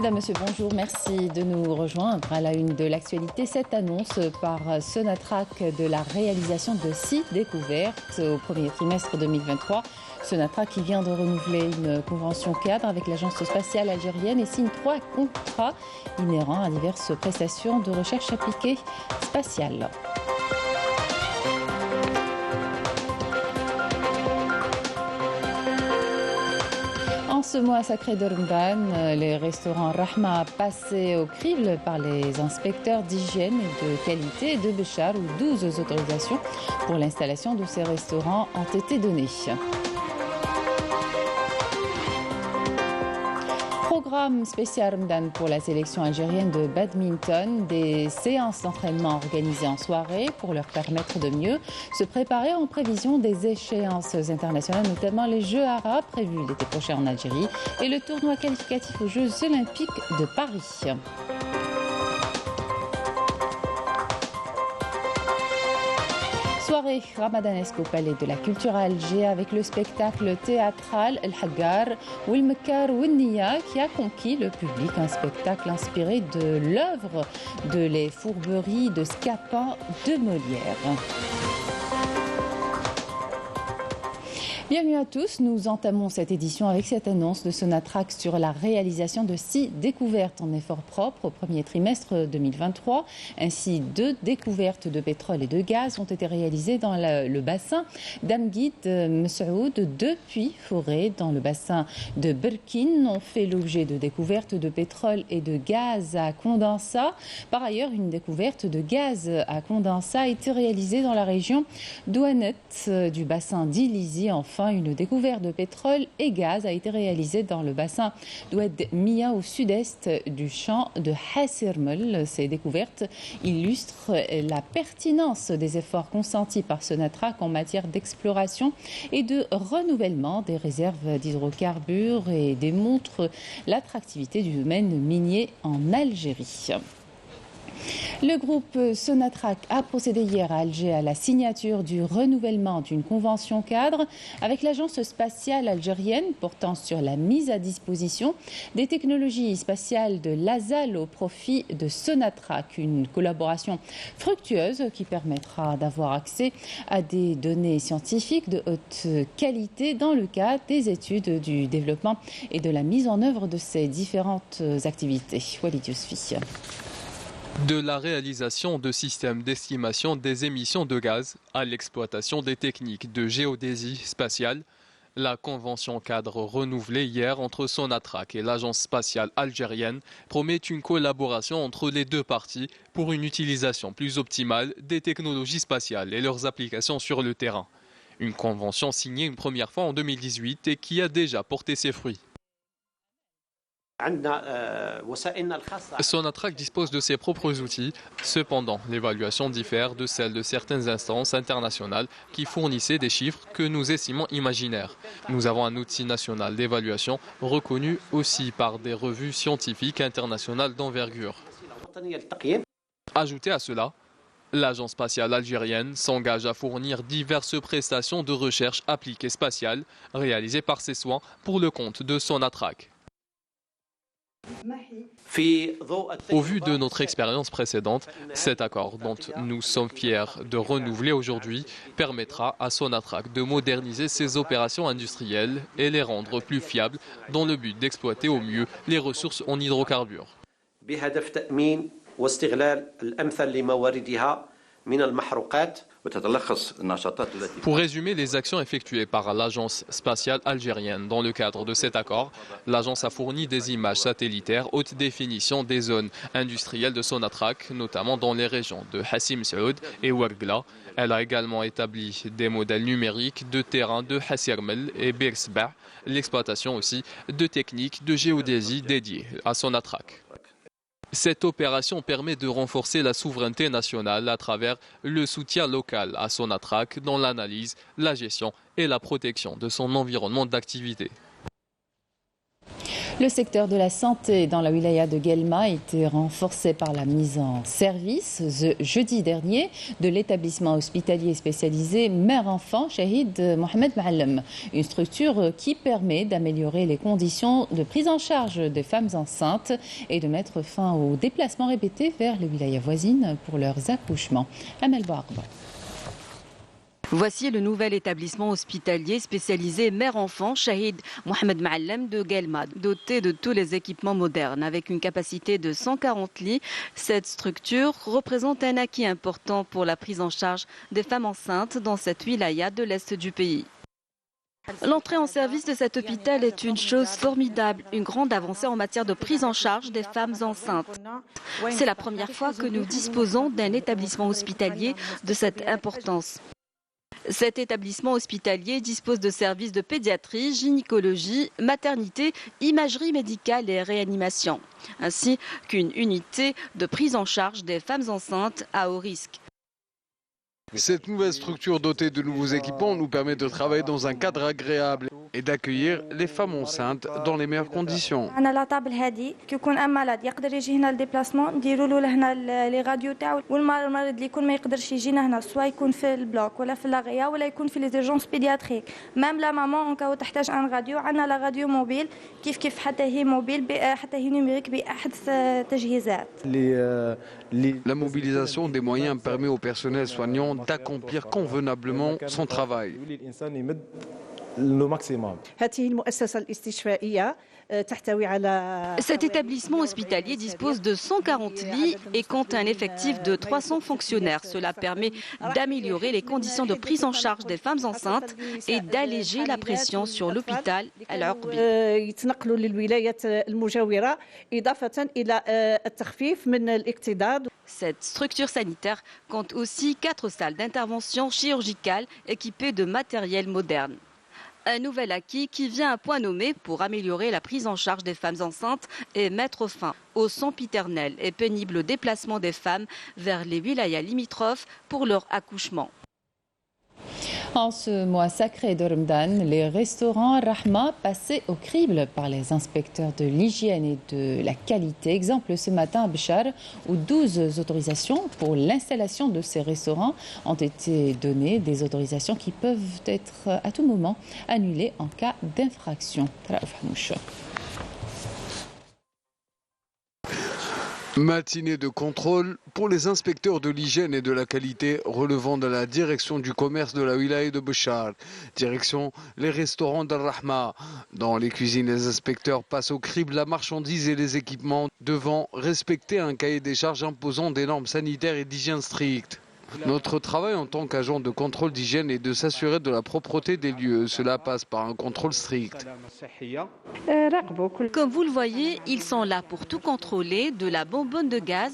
Madame, Monsieur, bonjour. Merci de nous rejoindre à la une de l'actualité. Cette annonce par Sonatrach de la réalisation de 6 découvertes au premier trimestre 2023. Sonatrach qui vient de renouveler une convention cadre avec l'Agence spatiale algérienne et signe 3 contrats inhérents à diverses prestations de recherche appliquée spatiale. En ce mois sacré de Ramadan, les restaurants Rahma passés au crible par les inspecteurs d'hygiène et de qualité de Béchar où 12 autorisations pour l'installation de ces restaurants ont été données. Programme spécial Ramadan pour la sélection algérienne de badminton, des séances d'entraînement organisées en soirée pour leur permettre de mieux se préparer en prévision des échéances internationales, notamment les Jeux arabes prévus l'été prochain en Algérie et le tournoi qualificatif aux Jeux olympiques de Paris. Soirée ramadanesque au Palais de la Culture à Alger avec le spectacle théâtral El Haggar ou El Mekar ou Nia qui a conquis le public, un spectacle inspiré de l'œuvre de Les Fourberies de Scapin de Molière. Bienvenue à tous, nous entamons cette édition avec cette annonce de Sonatrach sur la réalisation de 6 découvertes en effort propre au premier trimestre 2023. Ainsi, 2 découvertes de pétrole et de gaz ont été réalisées dans le bassin d'Amguid Messaoud. 2 puits forés dans le bassin de Berkine ont fait l'objet de découvertes de pétrole et de gaz à condensat. Par ailleurs, une découverte de gaz à condensat a été réalisée dans la région d'Ouanet du bassin d'Ilizi. Enfin, une découverte de pétrole et gaz a été réalisée dans le bassin d'Oued Mia au sud-est du champ de Hassirmel. Ces découvertes illustrent la pertinence des efforts consentis par Sonatrach en matière d'exploration et de renouvellement des réserves d'hydrocarbures et démontrent l'attractivité du domaine minier en Algérie. Le groupe Sonatrach a procédé hier à Alger à la signature du renouvellement d'une convention cadre avec l'Agence spatiale algérienne portant sur la mise à disposition des technologies spatiales de l'ASAL au profit de Sonatrach. Une collaboration fructueuse qui permettra d'avoir accès à des données scientifiques de haute qualité dans le cadre des études du développement et de la mise en œuvre de ces différentes activités. Walid Yousfi. De la réalisation de systèmes d'estimation des émissions de gaz à l'exploitation des techniques de géodésie spatiale, la convention cadre renouvelée hier entre Sonatrach et l'Agence spatiale algérienne promet une collaboration entre les deux parties pour une utilisation plus optimale des technologies spatiales et leurs applications sur le terrain. Une convention signée une première fois en 2018 et qui a déjà porté ses fruits. Sonatrach dispose de ses propres outils. Cependant, l'évaluation diffère de celle de certaines instances internationales qui fournissaient des chiffres que nous estimons imaginaires. Nous avons un outil national d'évaluation reconnu aussi par des revues scientifiques internationales d'envergure. Ajoutez à cela, l'Agence spatiale algérienne s'engage à fournir diverses prestations de recherche appliquée spatiale réalisées par ses soins pour le compte de Sonatrach. Au vu de notre expérience précédente, cet accord dont nous sommes fiers de renouveler aujourd'hui permettra à Sonatrach de moderniser ses opérations industrielles et les rendre plus fiables dans le but d'exploiter au mieux les ressources en hydrocarbures. Pour résumer les actions effectuées par l'Agence spatiale algérienne dans le cadre de cet accord, l'agence a fourni des images satellitaires haute définition des zones industrielles de Sonatrach, notamment dans les régions de Hassim Saoud et Ouargla. Elle a également établi des modèles numériques de terrain de Hassirmel et Birsbah, l'exploitation aussi de techniques de géodésie dédiées à Sonatrach. Cette opération permet de renforcer la souveraineté nationale à travers le soutien local à Sonatrach dans l'analyse, la gestion et la protection de son environnement d'activité. Le secteur de la santé dans la wilaya de Guelma a été renforcé par la mise en service jeudi dernier de l'établissement hospitalier spécialisé mère-enfant Shahid Mohamed Ma'allem, une structure qui permet d'améliorer les conditions de prise en charge des femmes enceintes et de mettre fin aux déplacements répétés vers les wilayas voisines pour leurs accouchements. Amel Bouarba. Voici le nouvel établissement hospitalier spécialisé mère-enfant Shahid Mohamed Ma'allem de Guelma, doté de tous les équipements modernes. Avec une capacité de 140 lits, cette structure représente un acquis important pour la prise en charge des femmes enceintes dans cette wilaya de l'Est du pays. L'entrée en service de cet hôpital est une chose formidable, une grande avancée en matière de prise en charge des femmes enceintes. C'est la première fois que nous disposons d'un établissement hospitalier de cette importance. Cet établissement hospitalier dispose de services de pédiatrie, gynécologie, maternité, imagerie médicale et réanimation, ainsi qu'une unité de prise en charge des femmes enceintes à haut risque. Cette nouvelle structure dotée de nouveaux équipements nous permet de travailler dans un cadre agréable et d'accueillir les femmes enceintes dans les meilleures conditions. La mobilisation des moyens permet au personnel soignant d'accomplir convenablement son travail. Cet établissement hospitalier dispose de 140 lits et compte un effectif de 300 fonctionnaires. Cela permet d'améliorer les conditions de prise en charge des femmes enceintes et d'alléger la pression sur l'hôpital à leur Cette structure sanitaire compte aussi 4 salles d'intervention chirurgicale équipées de matériel moderne. Un nouvel acquis qui vient à point nommé pour améliorer la prise en charge des femmes enceintes et mettre fin au sempiternel et pénible déplacement des femmes vers les wilayas limitrophes pour leur accouchement. En ce mois sacré de Ramadan, les restaurants Rahma passés au crible par les inspecteurs de l'hygiène et de la qualité. Exemple ce matin à Béchar, où 12 autorisations pour l'installation de ces restaurants ont été données, des autorisations qui peuvent être à tout moment annulées en cas d'infraction. Matinée de contrôle pour les inspecteurs de l'hygiène et de la qualité relevant de la direction du commerce de la wilaya de Béchar. Direction les restaurants d'Al-Rahma. Dans les cuisines, les inspecteurs passent au crible la marchandise et les équipements devant respecter un cahier des charges imposant des normes sanitaires et d'hygiène strictes. Notre travail en tant qu'agent de contrôle d'hygiène est de s'assurer de la propreté des lieux. Cela passe par un contrôle strict. Comme vous le voyez, ils sont là pour tout contrôler, de la bonbonne de gaz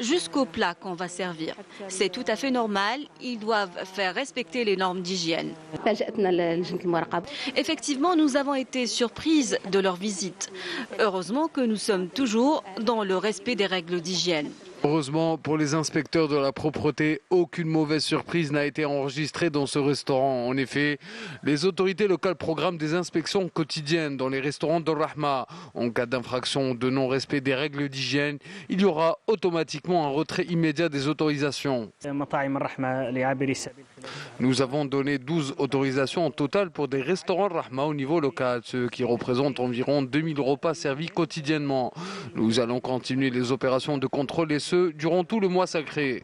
jusqu'au plat qu'on va servir. C'est tout à fait normal, ils doivent faire respecter les normes d'hygiène. Effectivement, nous avons été surprises de leur visite. Heureusement que nous sommes toujours dans le respect des règles d'hygiène. Heureusement, pour les inspecteurs de la propreté, aucune mauvaise surprise n'a été enregistrée dans ce restaurant. En effet, les autorités locales programment des inspections quotidiennes dans les restaurants de Rahma. En cas d'infraction de non-respect des règles d'hygiène, il y aura automatiquement un retrait immédiat des autorisations. Nous avons donné 12 autorisations en total pour des restaurants Rahma au niveau local, ce qui représente environ 2000 repas servis quotidiennement. Nous allons continuer les opérations de contrôle et ce, durant tout le mois sacré.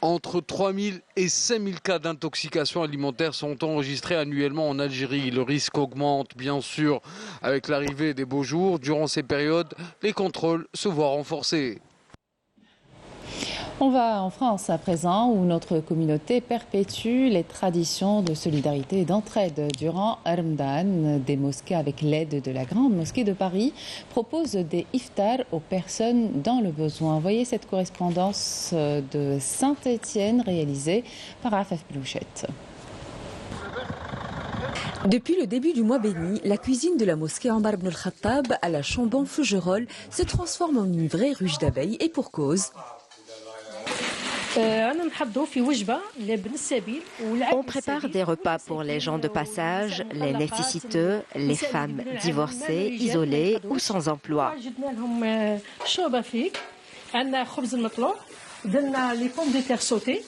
Entre 3000 et 5000 cas d'intoxication alimentaire sont enregistrés annuellement en Algérie. Le risque augmente bien sûr avec l'arrivée des beaux jours. Durant ces périodes, les contrôles se voient renforcés. On va en France à présent, où notre communauté perpétue les traditions de solidarité et d'entraide. Durant Ramadan, des mosquées, avec l'aide de la Grande Mosquée de Paris, proposent des iftars aux personnes dans le besoin. Voyez cette correspondance de Saint-Étienne réalisée par Afaf Blouchette. Depuis le début du mois béni, la cuisine de la mosquée Omar ibn al-Khattab à la Chambon-Fougerolles se transforme en une vraie ruche d'abeilles et pour cause. On prépare des repas pour les gens de passage, les nécessiteux, les femmes divorcées, isolées ou sans emploi. Les pommes de terre sautées,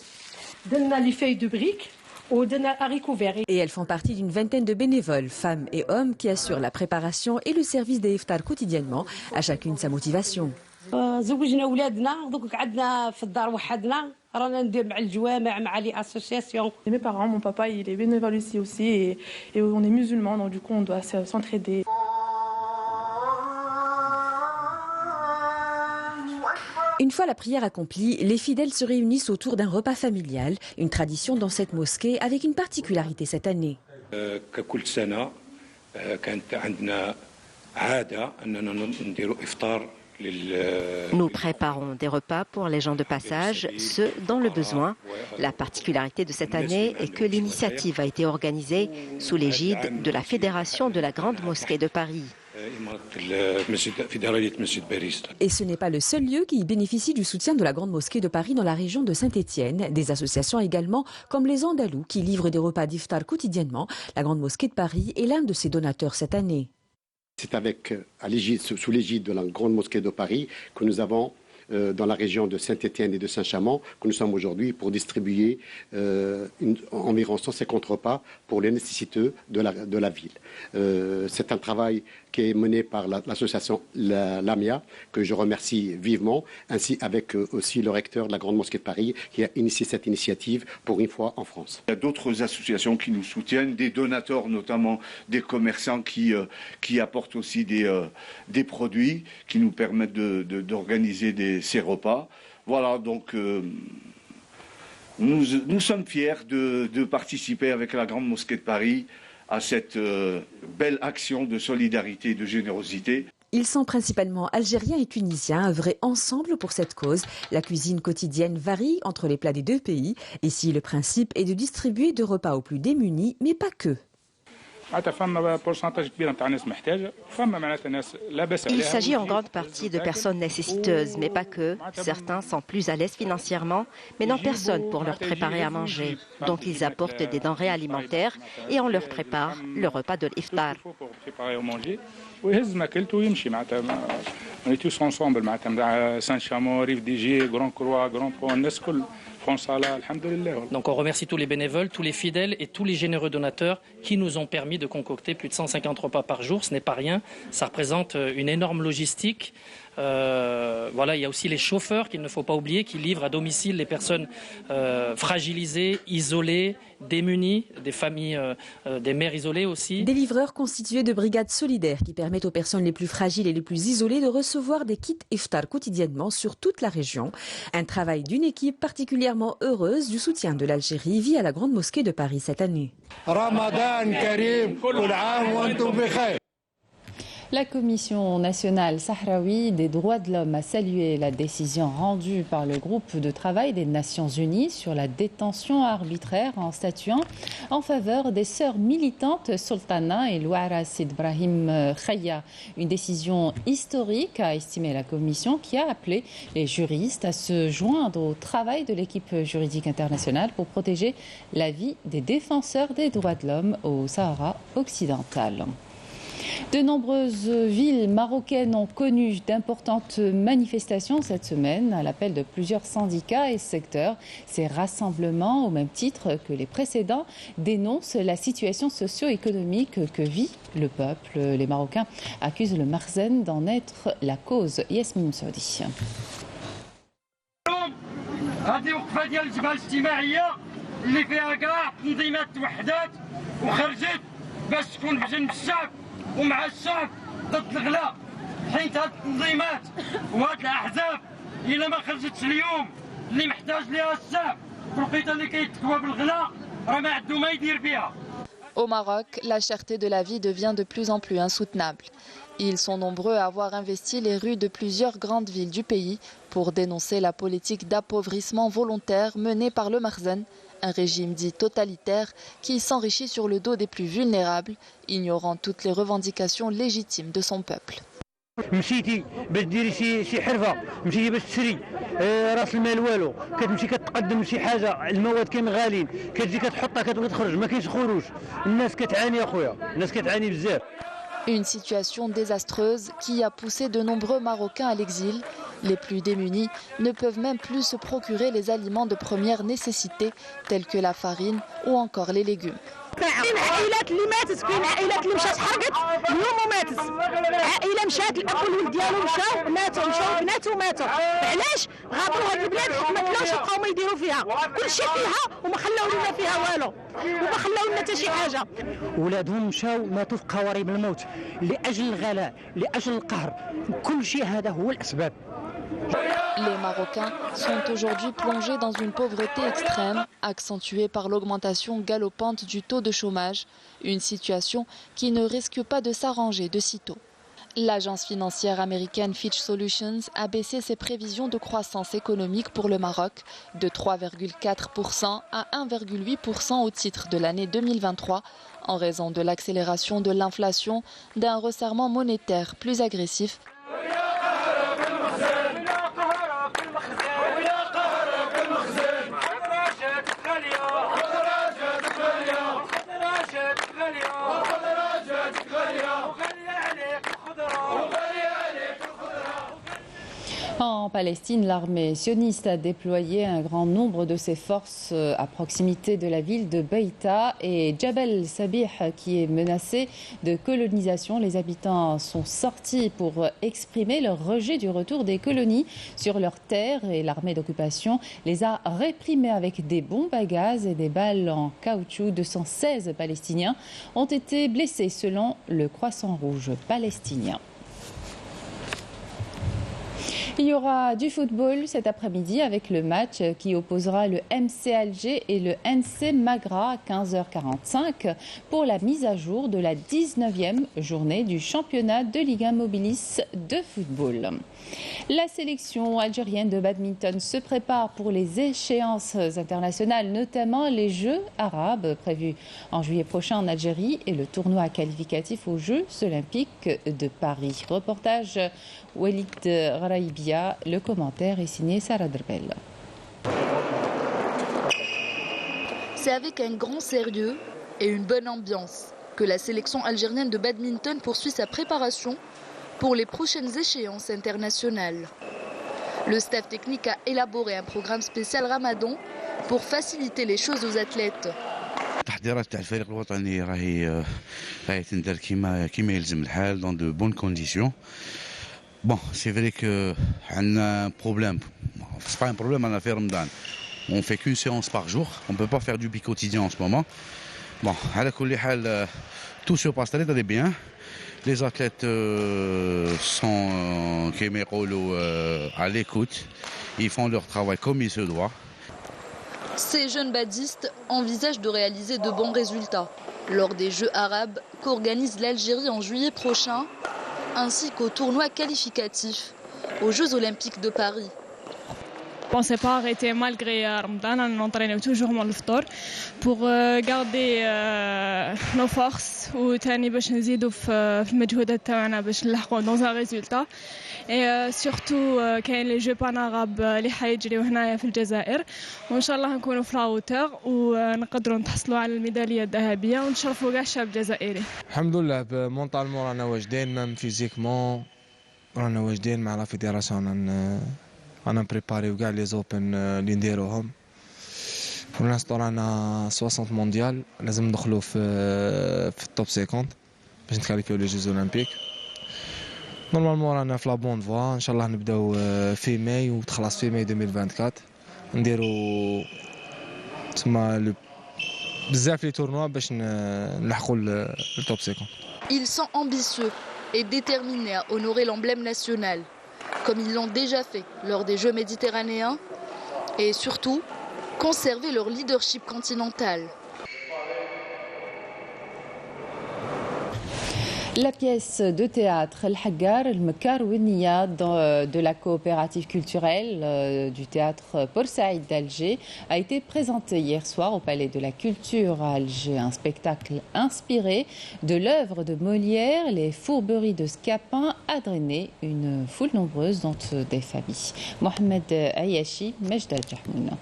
les feuilles de briques ou des haricots verts. Et elles font partie d'une vingtaine de bénévoles, femmes et hommes, qui assurent la préparation et le service des iftars quotidiennement, à chacune sa motivation. Mes parents, mon papa, il est bénévole ici aussi et on est musulmans, donc du coup on doit s'entraider. Une fois la prière accomplie, les fidèles se réunissent autour d'un repas familial, une tradition dans cette mosquée avec une particularité cette année. Nous préparons des repas pour les gens de passage, ceux dans le besoin. La particularité de cette année est que l'initiative a été organisée sous l'égide de la Fédération de la Grande Mosquée de Paris. Et ce n'est pas le seul lieu qui bénéficie du soutien de la Grande Mosquée de Paris dans la région de Saint-Étienne. Des associations également, comme les Andalous, qui livrent des repas d'iftar quotidiennement. La Grande Mosquée de Paris est l'un de ses donateurs cette année. C'est sous l'égide de la Grande Mosquée de Paris que nous avons dans la région de Saint-Étienne et de Saint-Chamond, que nous sommes aujourd'hui pour distribuer environ 150 repas pour les nécessiteux de la ville. C'est un travail qui est mené par l'association Lamia, que je remercie vivement, ainsi avec aussi le recteur de la Grande Mosquée de Paris, qui a initié cette initiative pour une fois en France. Il y a d'autres associations qui nous soutiennent, des donateurs, notamment des commerçants qui apportent aussi des produits qui nous permettent d'organiser ces repas. Voilà, donc nous sommes fiers de participer avec la Grande Mosquée de Paris à cette belle action de solidarité et de générosité. Ils sont principalement algériens et tunisiens, œuvrés ensemble pour cette cause. La cuisine quotidienne varie entre les plats des deux pays. Ici, le principe est de distribuer de repas aux plus démunis, mais pas que. Il s'agit en grande partie de personnes nécessiteuses, mais pas que. Certains sont plus à l'aise financièrement, mais n'ont personne pour leur préparer à manger. Donc ils apportent des denrées alimentaires et on leur prépare le repas de l'iftar. On est tous ensemble, Saint-Chamond, Rive d'Igé, Grand Croix, Grand Pont, Nescol. Donc on remercie tous les bénévoles, tous les fidèles et tous les généreux donateurs qui nous ont permis de concocter plus de 150 repas par jour. Ce n'est pas rien, ça représente une énorme logistique. Voilà, il y a aussi les chauffeurs qu'il ne faut pas oublier qui livrent à domicile les personnes fragilisées, isolées, démunies, des familles, des mères isolées aussi. Des livreurs constitués de brigades solidaires qui permettent aux personnes les plus fragiles et les plus isolées de recevoir des kits iftar quotidiennement sur toute la région. Un travail d'une équipe particulièrement heureuse du soutien de l'Algérie via la Grande Mosquée de Paris cette année. La Commission nationale sahraoui des droits de l'homme a salué la décision rendue par le groupe de travail des Nations Unies sur la détention arbitraire en statuant en faveur des sœurs militantes Sultana et Louara Sid Brahim Khaya. Une décision historique, a estimé la Commission, qui a appelé les juristes à se joindre au travail de l'équipe juridique internationale pour protéger la vie des défenseurs des droits de l'homme au Sahara occidental. De nombreuses villes marocaines ont connu d'importantes manifestations cette semaine à l'appel de plusieurs syndicats et secteurs. Ces rassemblements, au même titre que les précédents, dénoncent la situation socio-économique que vit le peuple. Les Marocains accusent le Makhzen d'en être la cause. Yasmine Saudi. ومع الشعب ضد الغلاء حيت هاد التنظيمات وهاد الاحزاب الا ما خرجتش اليوم اللي محتاج ليها الشعب في الوقيته اللي كيتكوى بالغلاء راه ما عنده ما يدير بها. Au Maroc, la cherté de la vie devient de plus en plus insoutenable. Ils sont nombreux à avoir investi les rues de plusieurs grandes villes du pays pour dénoncer la politique d'appauvrissement volontaire menée par le Makhzen, un régime dit totalitaire qui s'enrichit sur le dos des plus vulnérables, ignorant toutes les revendications légitimes de son peuple. مشيتي باش ديري شي حرفه مشيتي باش تشري راس المال والو كتمشي كتقدم شي حاجه المواد كاين غاليين كتجي كتحطها كتبغي تخرج ما كاينش خروج الناس كتعاني اخويا الناس كتعاني بزاف. Une situation désastreuse qui a poussé de nombreux Marocains à l'exil. Les plus démunis ne peuvent même plus se procurer les aliments de première nécessité tels que la farine ou encore les légumes. كاين عائلات اللي ماتت كاين عائلات اللي مشات حرقت اليوم وماتت عائله مشات الاب والولد ديالو مشاو مشاو بناتو ماتوا علاش غابروا هاد البلاد حيت ما كلاوش يبقاو ما يديروا فيها كلشي فيها وما خلاو لنا فيها والو وما خلاو لنا حتى شي حاجه. ولادهم مشاو ماتوا في قوارب الموت لاجل الغلاء لاجل القهر كل شيء هذا هو الاسباب. Les Marocains sont aujourd'hui plongés dans une pauvreté extrême, accentuée par l'augmentation galopante du taux de chômage, une situation qui ne risque pas de s'arranger de sitôt. L'agence financière américaine Fitch Solutions a baissé ses prévisions de croissance économique pour le Maroc de 3,4% à 1,8% au titre de l'année 2023, en raison de l'accélération de l'inflation, d'un resserrement monétaire plus agressif. En Palestine, l'armée sioniste a déployé un grand nombre de ses forces à proximité de la ville de Beïta et Jabal Sabih qui est menacée de colonisation. Les habitants sont sortis pour exprimer leur rejet du retour des colonies sur leurs terres et l'armée d'occupation les a réprimés avec des bombes à gaz et des balles en caoutchouc. 216 Palestiniens ont été blessés selon le Croissant Rouge palestinien. Il y aura du football cet après-midi avec le match qui opposera le MC Alger et le NC Magra à 15h45 pour la mise à jour de la 19e journée du championnat de Ligue 1 Mobilis de football. La sélection algérienne de badminton se prépare pour les échéances internationales, notamment les Jeux arabes prévus en juillet prochain en Algérie et le tournoi qualificatif aux Jeux olympiques de Paris. Reportage Walid Raïbia, le commentaire est signé Sarah Drbel. C'est avec un grand sérieux et une bonne ambiance que la sélection algérienne de badminton poursuit sa préparation pour les prochaines échéances internationales. Le staff technique a élaboré un programme spécial Ramadan pour faciliter les choses aux athlètes. التحضيرات تاع الفريق الوطني راهي تندار كيما يلزم الحال dans de bonnes conditions. Bon, c'est vrai que on a un problème. C'est pas un problème, on a fait Ramadan. On fait qu'une séance par jour. On peut pas faire du bi-quotidien en ce moment. Bon, à la kulli hal, tout se passe très bien. Les athlètes sont à l'écoute. Ils font leur travail comme il se doit. Ces jeunes badistes envisagent de réaliser de bons résultats lors des Jeux arabes qu'organise l'Algérie en juillet prochain, ainsi qu'au tournoi qualificatif aux Jeux olympiques de Paris. On ne s'est pas arrêté malgré Ramadan, on entraîne toujours mon l'iftar pour garder nos forces ou باش نزيدوا في المجهودات تاعنا باش نلحقوا dans un résultat. Et surtout كاين les Jeux panarabes اللي حيجريو هنايا في الجزائر وان شاء الله نكونوا في لاوتور ونقدروا نحصلوا على الميداليه الذهبيه ونشرفوا كاع الشعب الجزائري. الحمد لله مونطالمون رانا واجدين ميم فيزيكمون رانا واجدين مع لا فيدراسيون انا بريباريو كاع لي زوبن اللي نديروهم. pour l'instant رانا 60 مونديال لازم ندخلوا في التوب 50 باش نتكاليفيو لي جوز اولمبيك. نورمالمون رانا في لا بون فوا ان شاء الله نبداو في ماي وتخلص في ماي 2024 نديرو تما بزاف لي تورنوا باش نلحقوا التوب 50. Ils sont ambitieux et déterminés à honorer l'emblème national, comme ils l'ont déjà fait lors des Jeux méditerranéens, et surtout conserver leur leadership continental. La pièce de théâtre El Haggar, El Mekar Ouenia de la coopérative culturelle du théâtre Port Saïd d'Alger a été présentée hier soir au Palais de la Culture à Alger. Un spectacle inspiré de l'œuvre de Molière, Les Fourberies de Scapin, a drainé une foule nombreuse, dont des familles. Mohamed Ayashi, Mejdal Jahmouna.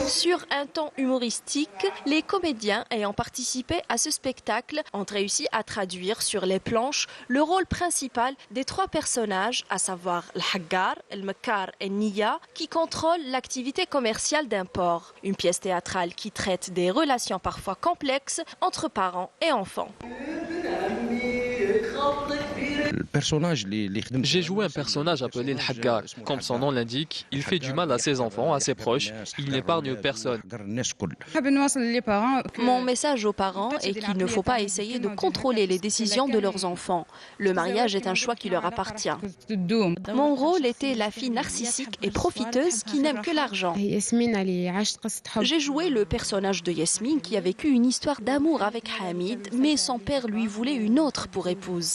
Sur un ton humoristique, les comédiens ayant participé à ce spectacle ont réussi à traduire sur les planches le rôle principal des trois personnages, à savoir le Haggar, le Mekar et Nia, qui contrôlent l'activité commerciale d'un port. Une pièce théâtrale qui traite des relations parfois complexes entre parents et enfants. J'ai joué un personnage appelé le Haggar. Comme son nom l'indique, il fait du mal à ses enfants, à ses proches. Il n'épargne personne. Mon message aux parents est qu'il ne faut pas essayer de contrôler les décisions de leurs enfants. Le mariage est un choix qui leur appartient. Mon rôle était la fille narcissique et profiteuse qui n'aime que l'argent. J'ai joué le personnage de Yasmine qui a vécu une histoire d'amour avec Hamid, mais son père lui voulait une autre pour épouse.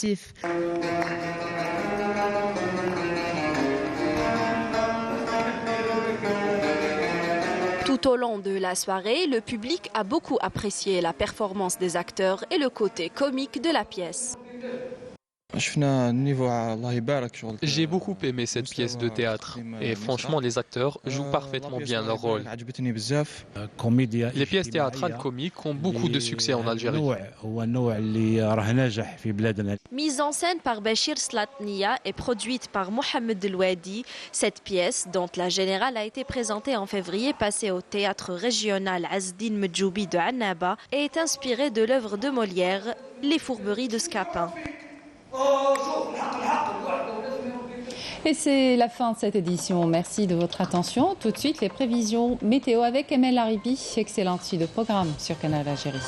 Tout au long de la soirée, le public a beaucoup apprécié la performance des acteurs et le côté comique de la pièce. J'ai beaucoup aimé cette pièce de théâtre et franchement les acteurs jouent parfaitement bien leur rôle. Les pièces théâtrales comiques ont beaucoup de succès en Algérie. Mise en scène par Bachir Slatnia et produite par Mohamed Elouadi, cette pièce, dont la générale a été présentée en février passé au théâtre régional Azdin Medjoubi de Annaba, est inspirée de l'œuvre de Molière, Les Fourberies de Scapin. Et c'est la fin de cette édition. Merci de votre attention. Tout de suite, les prévisions météo avec Emel Haribi. Excellente suite de programme sur Canal Algérie.